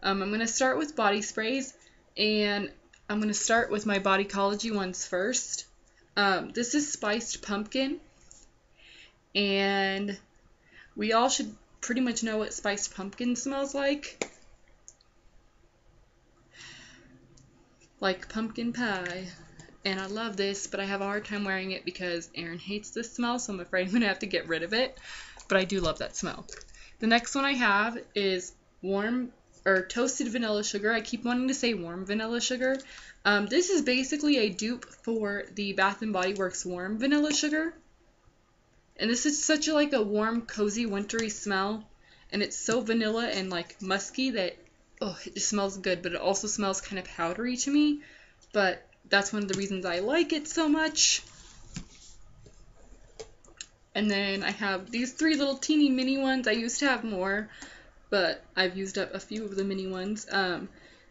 I'm going to start with body sprays, and I'm going to start with my Bodycology ones first. This is Spiced Pumpkin, and we all should pretty much know what Spiced Pumpkin smells like. Like pumpkin pie. And I love this, but I have a hard time wearing it because Aaron hates this smell, so I'm afraid I'm going to have to get rid of it. But I do love that smell. The next one I have is toasted vanilla sugar. I keep wanting to say warm vanilla sugar. This is basically a dupe for the Bath & Body Works warm vanilla sugar. And this is such a warm, cozy, wintry smell. And it's so vanilla and like musky that, oh, it just smells good. But it also smells kind of powdery to me. But that's one of the reasons I like it so much. And then I have these 3 little teeny mini ones. I used to have more, but I've used up a few of the mini ones.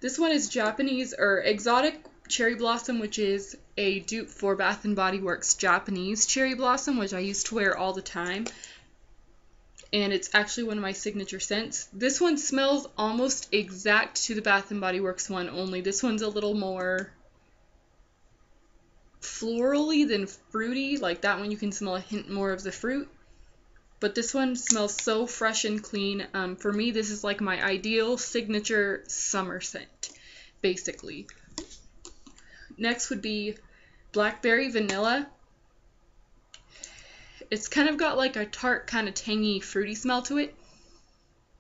This one is Japanese or Exotic Cherry Blossom, which is a dupe for Bath & Body Works Japanese Cherry Blossom, which I used to wear all the time. And it's actually one of my signature scents. This one smells almost exact to the Bath & Body Works one, only this one's a little more florally than fruity. Like that one you can smell a hint more of the fruit. But this one smells so fresh and clean. For me, this is like my ideal signature summer scent, basically. Next would be Blackberry Vanilla. It's kind of got like a tart, kind of tangy, fruity smell to it.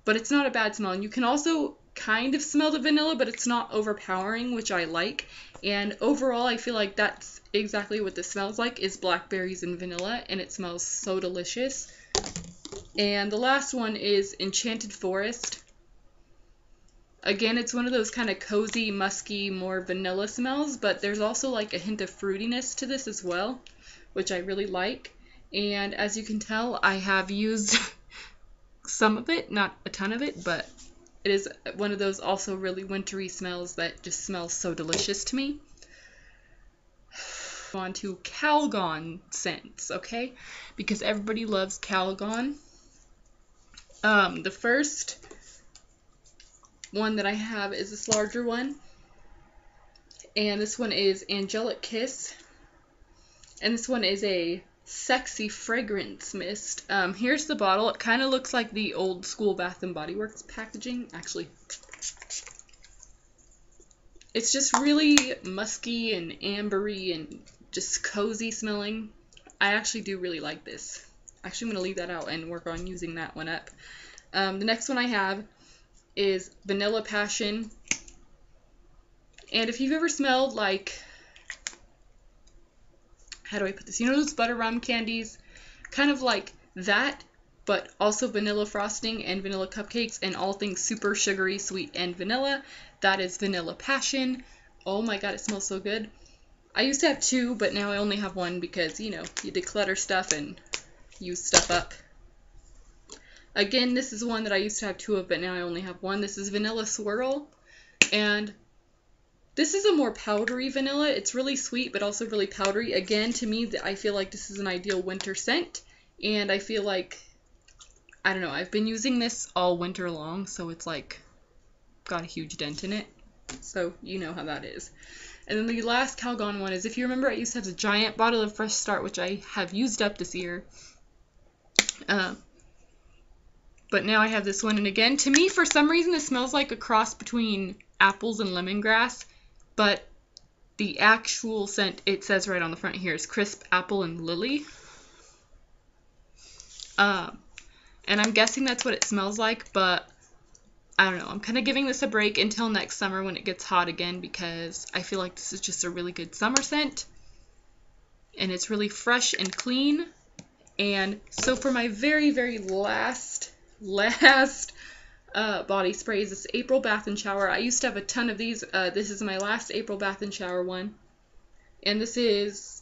But it's not a bad smell. And you can also kind of smell the vanilla, but it's not overpowering, which I like. And overall, I feel like that's exactly what this smells like, is blackberries and vanilla. And it smells so delicious. And the last one is Enchanted Forest. Again, it's one of those kind of cozy, musky, more vanilla smells, but there's also like a hint of fruitiness to this as well, which I really like. And as you can tell, I have used some of it, not a ton of it, but it is one of those also really wintry smells that just smells so delicious to me. On to Calgon Cents, okay? Because everybody loves Calgon. The first one that I have is this larger one. And this one is Angelic Kiss. And this one is a sexy fragrance mist. Here's the bottle. It kind of looks like the old school Bath & Body Works packaging. Actually, it's just really musky and ambery and just cozy smelling. I actually do really like this. Actually, I'm going to leave that out and work on using that one up. The next one I have is Vanilla Passion. And if you've ever smelled like, how do I put this? You know those butter rum candies? Kind of like that, but also vanilla frosting and vanilla cupcakes and all things super sugary, sweet, and vanilla. That is Vanilla Passion. Oh my god, it smells so good. I used to have 2, but now I only have 1 because, you know, you declutter stuff and use stuff up. Again, this is one that I used to have 2 of, but now I only have 1. This is Vanilla Swirl, and this is a more powdery vanilla. It's really sweet, but also really powdery. Again, to me, I feel like this is an ideal winter scent, and I feel like, I don't know, I've been using this all winter long, so it's like got a huge dent in it. So you know how that is. And then the last Calgon one is, if you remember, I used to have a giant bottle of Fresh Start, which I have used up this year. But now I have this one, and again, to me, for some reason, it smells like a cross between apples and lemongrass, but the actual scent, it says right on the front here, is crisp apple and lily. And I'm guessing that's what it smells like, but I don't know. I'm kind of giving this a break until next summer when it gets hot again, because I feel like this is just a really good summer scent, and it's really fresh and clean. And so for my very, very last body sprays, this April Bath and Shower. I used to have a ton of these. This is my last April Bath and Shower one. And this is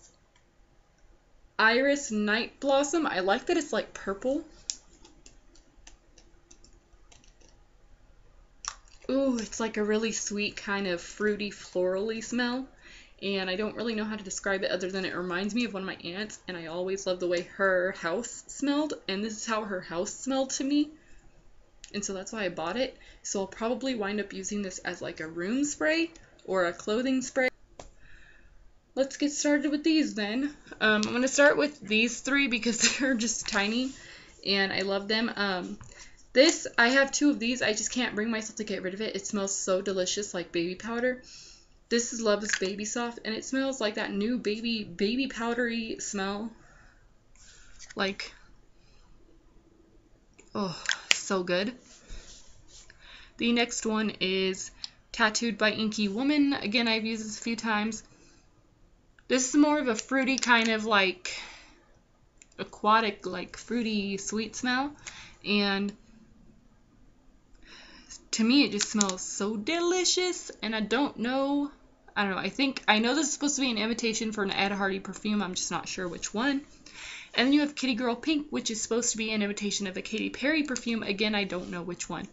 Iris Night Blossom. I like that it's like purple. Ooh, it's like a really sweet kind of fruity florally smell. And I don't really know how to describe it other than it reminds me of one of my aunts, and I always loved the way her house smelled, and this is how her house smelled to me. and so that's why I bought it. So I'll probably wind up using this as like a room spray or a clothing spray. Let's get started with these then. I'm going to start with these three because they're just tiny and I love them. I have two of these. I just can't bring myself to get rid of it. It smells so delicious, like baby powder. This is Love's Baby Soft, and it smells like that new baby powdery smell. Like, oh, so good. The next one is Tattooed by Inky Woman. Again, I've used this a few times. This is more of a fruity kind of like aquatic, like fruity sweet smell, and to me it just smells so delicious. And I don't know, I know this is supposed to be an imitation for an Ed Hardy perfume. I'm just not sure which one. And then you have Kitty Girl Pink, which is supposed to be an imitation of a Katy Perry perfume. Again, I don't know which one.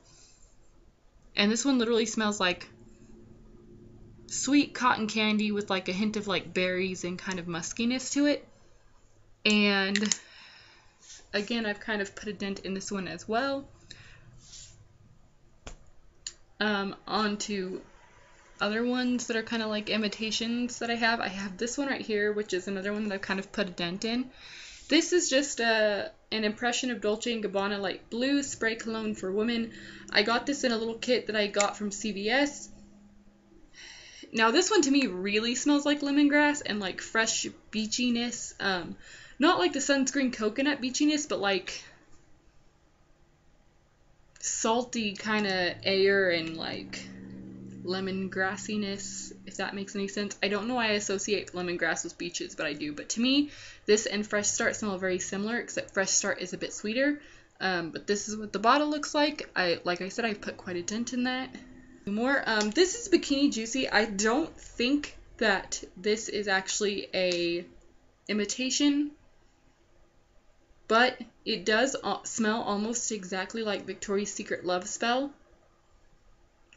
And this one literally smells like sweet cotton candy with like a hint of like berries and kind of muskiness to it. And again, I've kind of put a dent in this one as well. On to other ones that are kind of like imitations that I have. I have this one right here, which is another one that I've kind of put a dent in. This is just an impression of Dolce & Gabbana Light Blue Spray Cologne for Women. I got this in a little kit that I got from CVS. Now this one to me really smells like lemongrass and like fresh beachiness. Not like the sunscreen coconut beachiness, but like salty kind of air and like lemongrassiness, if that makes any sense. I don't know why I associate lemongrass with beaches, but I do. But to me, this and Fresh Start smell very similar, except Fresh Start is a bit sweeter. But this is what the bottle looks like. Like I said, I put quite a dent in that. More. This is Bikini Juicy. I don't think that this is actually a imitation, but it does smell almost exactly like Victoria's Secret Love Spell,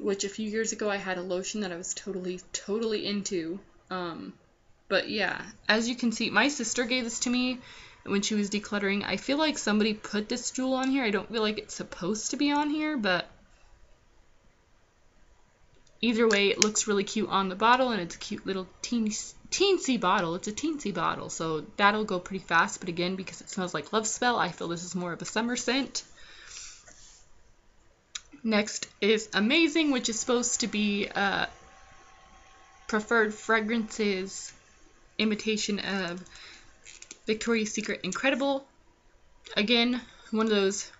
which a few years ago I had a lotion that I was totally into. But yeah, as you can see, my sister gave this to me when she was decluttering. I feel like somebody put this jewel on here. I don't feel like it's supposed to be on here, but either way, it looks really cute on the bottle, and it's a cute little teensy bottle. It's a teensy bottle, so that'll go pretty fast. But again, because it smells like Love Spell, I feel this is more of a summer scent. Next is Amazing, which is supposed to be Preferred Fragrances imitation of Victoria's Secret Incredible. Again, one of those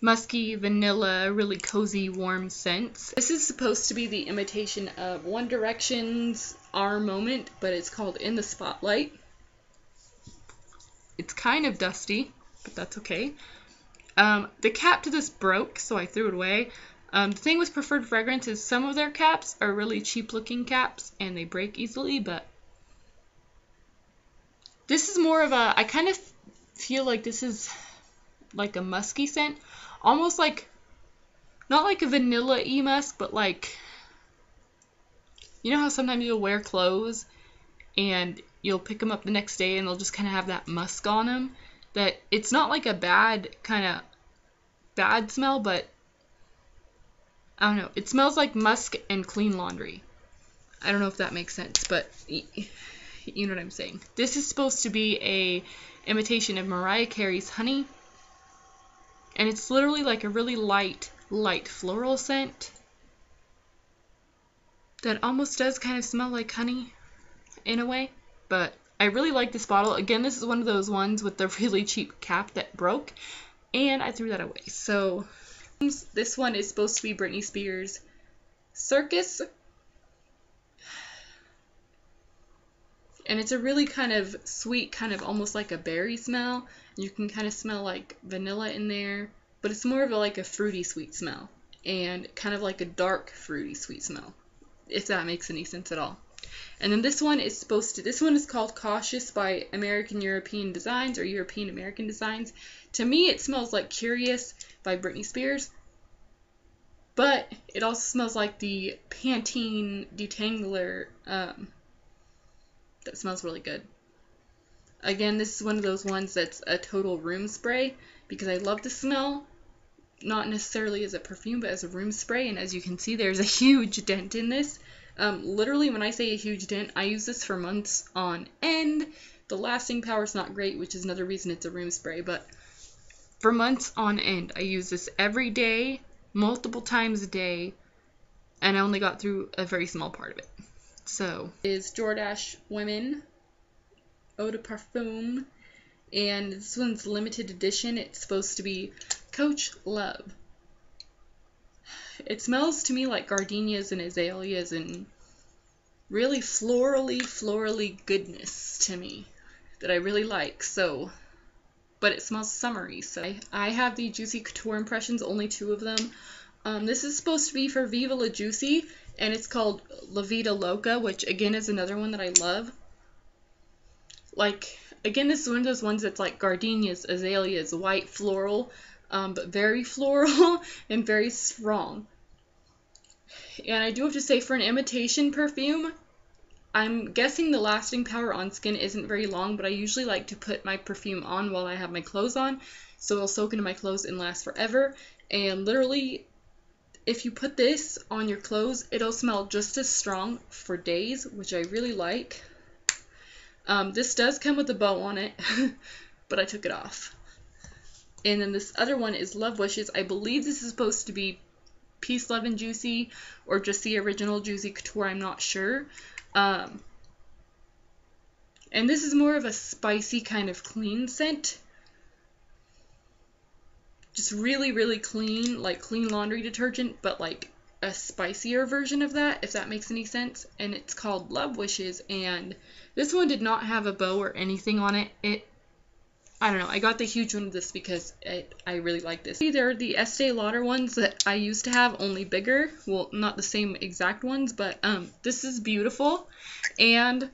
musky, vanilla, really cozy, warm scents. This is supposed to be the imitation of One Direction's Our Moment, but it's called In the Spotlight. It's kind of dusty, but that's okay. The cap to this broke, so I threw it away. The thing with Preferred Fragrance is some of their caps are really cheap looking caps and they break easily, but this is more of a, I kind of feel like this is like a musky scent. Almost like, not like a vanilla-y musk, but like, you know how sometimes you'll wear clothes and you'll pick them up the next day and they'll just kind of have that musk on them? That it's not like a bad smell, but I don't know. It smells like musk and clean laundry. I don't know if that makes sense, but you know what I'm saying. This is supposed to be a imitation of Mariah Carey's Honey. And it's literally like a really light floral scent that almost does kind of smell like honey in a way. But I really like this bottle. Again, this is one of those ones with the really cheap cap that broke, and I threw that away. So this one is supposed to be Britney Spears' Circus. And it's a really kind of sweet, kind of almost like a berry smell. You can kind of smell like vanilla in there, but it's more of like a fruity sweet smell, and kind of like a dark fruity sweet smell, if that makes any sense at all. And then this one is called Cautious by American European Designs, or European American Designs. To me, it smells like Curious by Britney Spears, but it also smells like the Pantene Detangler, that smells really good. Again, this is one of those ones that's a total room spray, because I love the smell, not necessarily as a perfume, but as a room spray. And as you can see, there's a huge dent in this. Literally, when I say a huge dent, I use this for months on end. The lasting power is not great, which is another reason it's a room spray, but for months on end, I use this every day, multiple times a day, and I only got through a very small part of it. So, is Jordache Women Eau de Parfum, and this one's limited edition. It's supposed to be Coach Love. It smells to me like gardenias and azaleas and really florally goodness to me that I really like. So, but it smells summery. So I have the Juicy Couture impressions, only 2 of them. This is supposed to be for Vida Juicy, and it's called La Vida Loca, which again is another one that I love. Like, again, this is one of those ones that's like gardenias, azaleas, white floral, but very floral and very strong. And I do have to say, for an imitation perfume, I'm guessing the lasting power on skin isn't very long, but I usually like to put my perfume on while I have my clothes on, so it'll soak into my clothes and last forever. And literally, if you put this on your clothes, it'll smell just as strong for days, which I really like. This does come with a bow on it, but I took it off. And then this other one is Love Wishes. I believe this is supposed to be Peace, Love, and Juicy, or just the original Juicy Couture, I'm not sure. And this is more of a spicy kind of clean scent. Just really clean, like clean laundry detergent, but like a spicier version of that, if that makes any sense. And it's called Love Wishes, and this one did not have a bow or anything on it. I don't know, I got the huge one of this because I really like this. They're the Estee Lauder ones that I used to have, only bigger. Well, not the same exact ones, but this is beautiful. And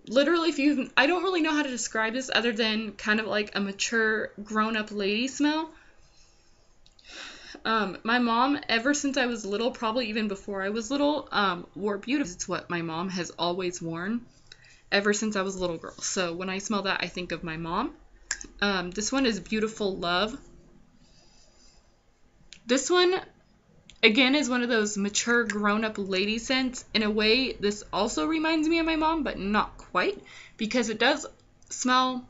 literally, I don't really know how to describe this other than kind of like a mature, grown-up lady smell. My mom, ever since I was little, probably even before I was little, wore beautiful. It's what my mom has always worn ever since I was a little girl. So when I smell that, I think of my mom. This one is Beautiful Love. This one, again, is one of those mature, grown-up lady scents. In a way, this also reminds me of my mom, but not quite, because it does smell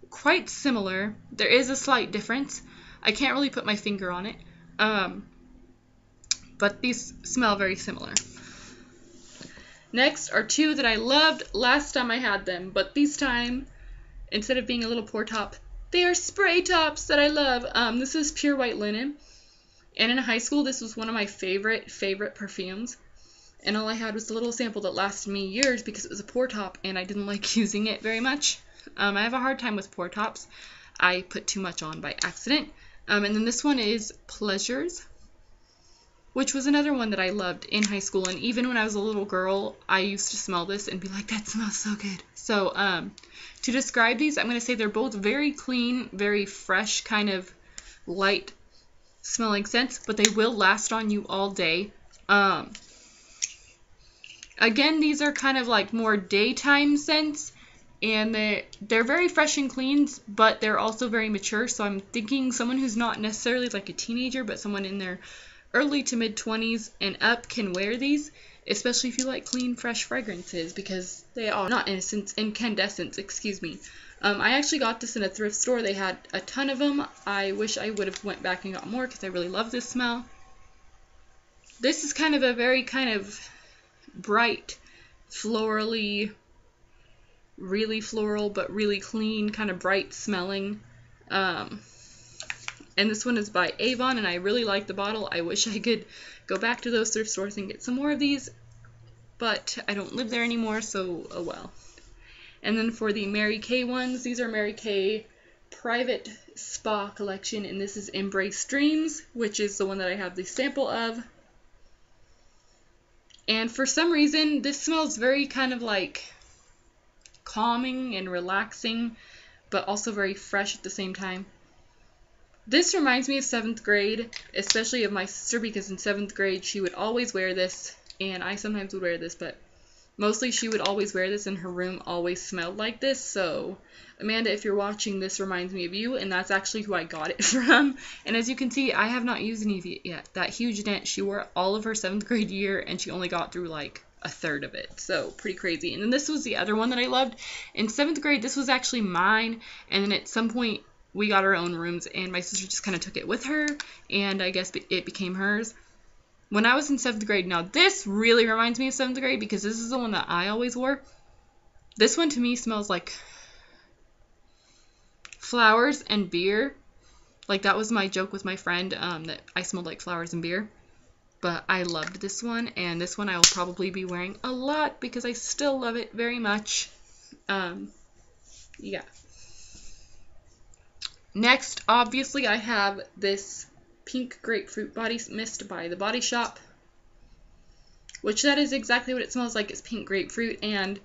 quite similar. There is a slight difference. I can't really put my finger on it, but these smell very similar. Next are 2 that I loved last time I had them, but this time, instead of being a little pour top, they are spray tops that I love. This is Pure White Linen, and in high school, this was one of my favorite perfumes, and all I had was a little sample that lasted me years because it was a pour top, and I didn't like using it very much. I have a hard time with pour tops. I put too much on by accident. And then this one is Pleasures, which was another one that I loved in high school, and even when I was a little girl, I used to smell this and be like, that smells so good. So, to describe these, I'm going to say they're both very clean, very fresh, kind of light smelling scents, but they will last on you all day. Again, these are kind of like more daytime scents, and they're very fresh and clean, but they're also very mature, so I'm thinking someone who's not necessarily like a teenager, but someone in their early to mid-20s and up can wear these, especially if you like clean, fresh fragrances, because they are not incandescents, excuse me. I actually got this in a thrift store. They had a ton of them. I wish I would have went back and got more because I really love this smell. This is kind of a very kind of bright, florally, really floral, but really clean, kind of bright smelling. And this one is by Avon, and I really like the bottle. I wish I could go back to those thrift stores and get some more of these, but I don't live there anymore, so oh well. And then for the Mary Kay ones, these are Mary Kay Private Spa Collection, and this is Embrace Dreams, which is the one that I have the sample of. And for some reason, this smells very kind of like calming and relaxing, but also very fresh at the same time. This reminds me of 7th grade, especially of my sister, because in 7th grade she would always wear this, and I sometimes would wear this, but Mostly she would always wear this and her room always smelled like this. So Amanda, if you're watching, this reminds me of you, and that's actually who I got it from. And as you can see, I have not used any of it yet. That huge dent, she wore all of her 7th grade year, and she only got through like a third of it. So pretty crazy. And then this was the other one that I loved. In 7th grade, this was actually mine, and then at some point we got our own rooms, and my sister just kind of took it with her, and I guess it became hers. When I was in 7th grade, now this really reminds me of 7th grade because this is the one that I always wore. This one to me smells like flowers and beer. Like, that was my joke with my friend, that I smelled like flowers and beer. But I loved this one, and this one I will probably be wearing a lot because I still love it very much. Yeah. Next, obviously, I have this pink grapefruit body mist by The Body Shop, which that is exactly what it smells like. It's pink grapefruit. And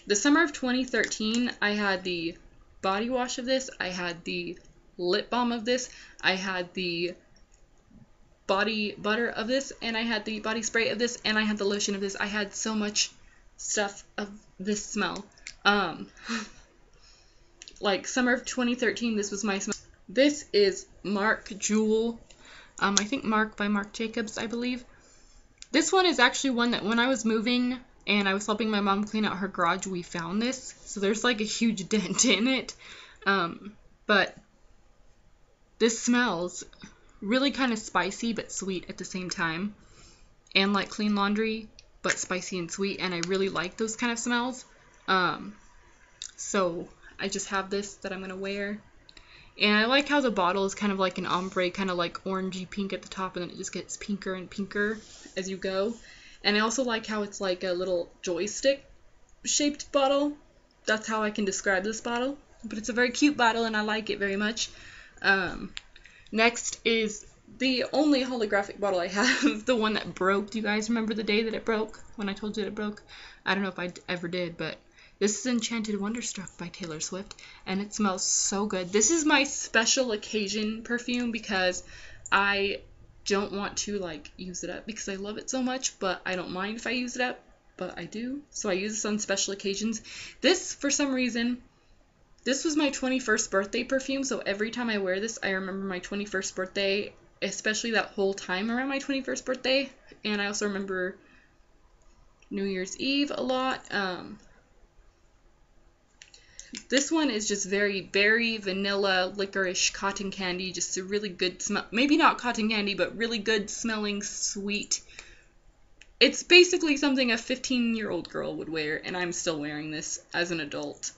the summer of 2013, I had the body wash of this, I had the lip balm of this, I had the body butter of this, and I had the body spray of this, and I had the lotion of this. I had so much stuff of this smell. Like, summer of 2013, this was my smell. This is Marc Jewel. I think Marc by Marc Jacobs, I believe. This one is actually one that when I was moving and I was helping my mom clean out her garage, we found this. So there's like a huge dent in it. But this smells really kind of spicy but sweet at the same time. And like Clean Laundry, but spicy and sweet. And I really like those kind of smells. So I just have this that I'm going to wear. And I like how the bottle is kind of like an ombre, kind of like orangey pink at the top, and then it just gets pinker and pinker as you go. And I also like how it's like a little joystick-shaped bottle. That's how I can describe this bottle. But it's a very cute bottle, and I like it very much. Next is the only holographic bottle I have, the one that broke. Do you guys remember the day that it broke? When I told you that it broke? I don't know if I ever did, but this is Enchanted Wonderstruck by Taylor Swift, and it smells so good. This is my special occasion perfume because I don't want to, like, use it up because I love it so much, but I don't mind if I use it up, but I do. So I use this on special occasions. This, for some reason, this was my 21st birthday perfume, so every time I wear this, I remember my 21st birthday, especially that whole time around my 21st birthday, and I also remember New Year's Eve a lot. This one is just very berry, vanilla, licorice, cotton candy, just a really good smell. Maybe not cotton candy, but really good smelling, sweet. It's basically something a 15-year-old girl would wear, and I'm still wearing this as an adult.